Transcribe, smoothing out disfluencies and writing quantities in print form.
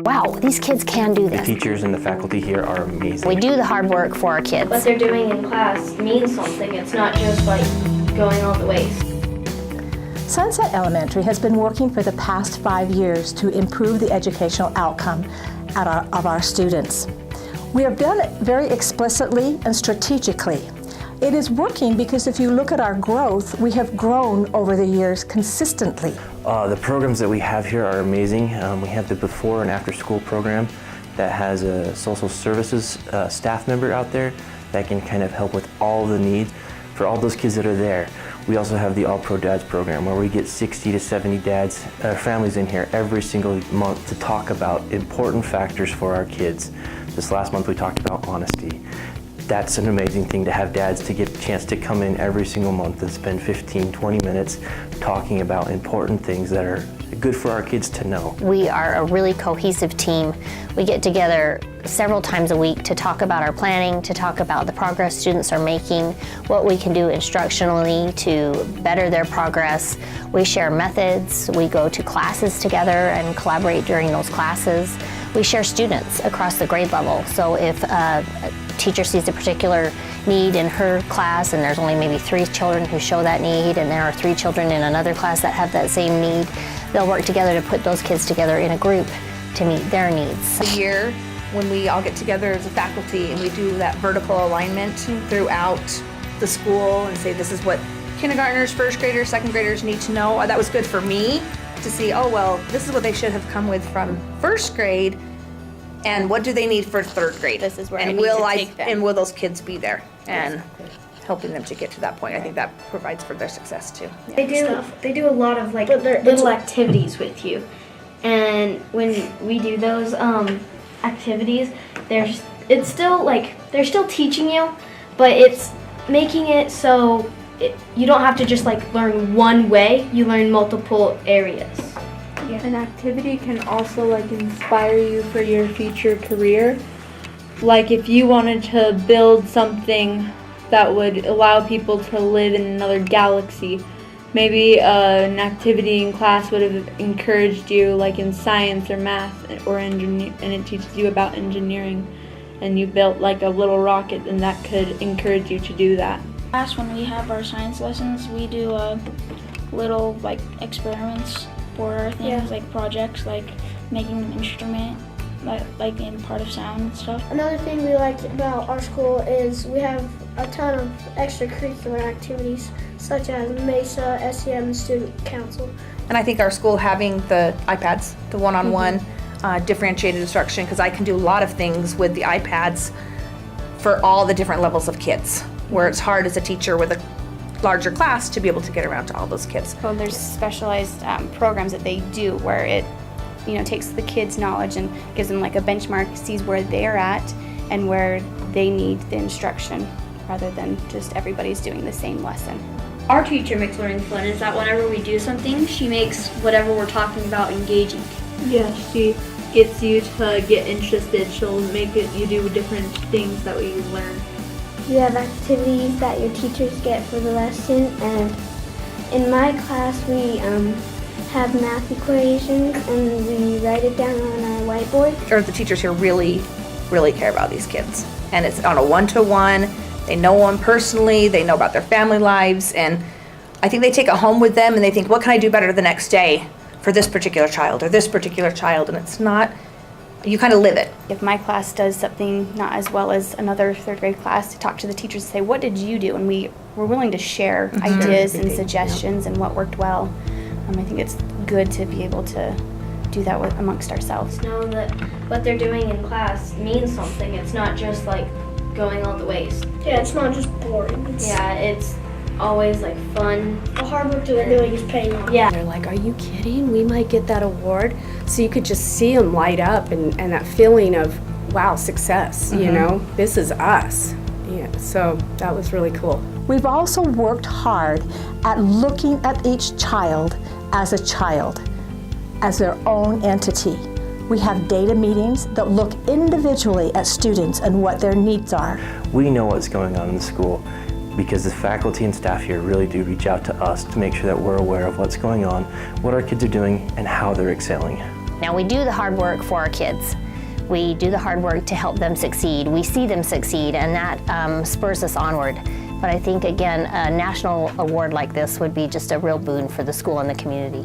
Wow, these kids can do The this. teachers and the faculty here are amazing. We do the hard work for our kids. What they're doing in class means something. It's not just like going all the ways. Sunset Elementary has been working for the past 5 years to improve the educational outcome of our students. We have done it very explicitly and strategically. It is working because if you look at our growth, we have grown over the years consistently. The programs that we have here are amazing. We have the before and after school program that has a social services staff member out there that can kind of help with all the needs for all those kids that are there. We also have the All Pro Dads program where we get 60 to 70 dads, families in here every single month to talk about important factors for our kids. This last month we talked about honesty. That's an amazing thing to have dads to get a chance to come in every single month and spend 15, 20 minutes talking about important things that are good for our kids to know. We are a really cohesive team. We get together several times a week to talk about our planning, to talk about the progress students are making, what we can do instructionally to better their progress. We share methods, we go to classes together and collaborate during those classes. We share students across the grade level, so if a teacher sees a particular need in her class and there's only maybe 3 children who show that need and there are 3 children in another class that have that same need, they'll work together to put those kids together in a group to meet their needs. A year when we all get together as a faculty and we do that vertical alignment throughout the school and say this is what kindergartners, first graders, second graders need to know. That was good for me to see, oh well, this is what they should have come with from first grade and what do they need for third grade? This is where and I need will to take them. And will those kids be there and helping them to get to that point? I think that provides for their success too. They do a lot of like little activities with you, and when we do those activities, it's still like they're still teaching you, but it's making it so you don't have to just like learn one way. You learn multiple areas. Yeah. An activity can also like inspire you for your future career. Like if you wanted to build something that would allow people to live in another galaxy, maybe an activity in class would have encouraged you like in science or math or and it teaches you about engineering and you built like a little rocket and that could encourage you to do that. When we have our science lessons, we do little like experiments for things like projects, like making an instrument, like in part of sound and stuff. Another thing we like about our school is we have a ton of extracurricular activities such as MESA, SEM, and Student Council. And I think our school having the iPads, the one-on-one differentiated instruction, because I can do a lot of things with the iPads for all the different levels of kids, where it's hard as a teacher with a larger class to be able to get around to all those kids. Well, there's specialized programs that they do where it, takes the kids' knowledge and gives them like a benchmark, sees where they're at and where they need the instruction, rather than just everybody's doing the same lesson. Our teacher makes learning fun. Is that whenever we do something, she makes whatever we're talking about engaging. Yeah, she gets you to get interested. She'll make you do different things that we learn. You have activities that your teachers get for the lesson, and in my class we have math equations and we write it down on our whiteboard. Or the teachers here really, really care about these kids. And it's on a one-to-one, they know them personally, they know about their family lives, and I think they take it home with them and they think, what can I do better the next day for this particular child or this particular child? And it's not, you kind of live it. If my class does something not as well as another third grade class, to talk to the teachers and say, what did you do? And we're willing to share ideas and suggestions and what worked well. I think it's good to be able to do that amongst ourselves. Know that what they're doing in class means something. It's not just like going all the ways. Yeah, it's not just boring. It's always like fun. The hard work that we're doing is paying off. Yeah. They're like, are you kidding? We might get that award. So you could just see them light up and that feeling of, wow, success, this is us. Yeah, so that was really cool. We've also worked hard at looking at each child, as their own entity. We have data meetings that look individually at students and what their needs are. We know what's going on in the school because the faculty and staff here really do reach out to us to make sure that we're aware of what's going on, what our kids are doing, and how they're excelling. Now, we do the hard work for our kids. We do the hard work to help them succeed. We see them succeed, and that spurs us onward. But I think, again, a national award like this would be just a real boon for the school and the community.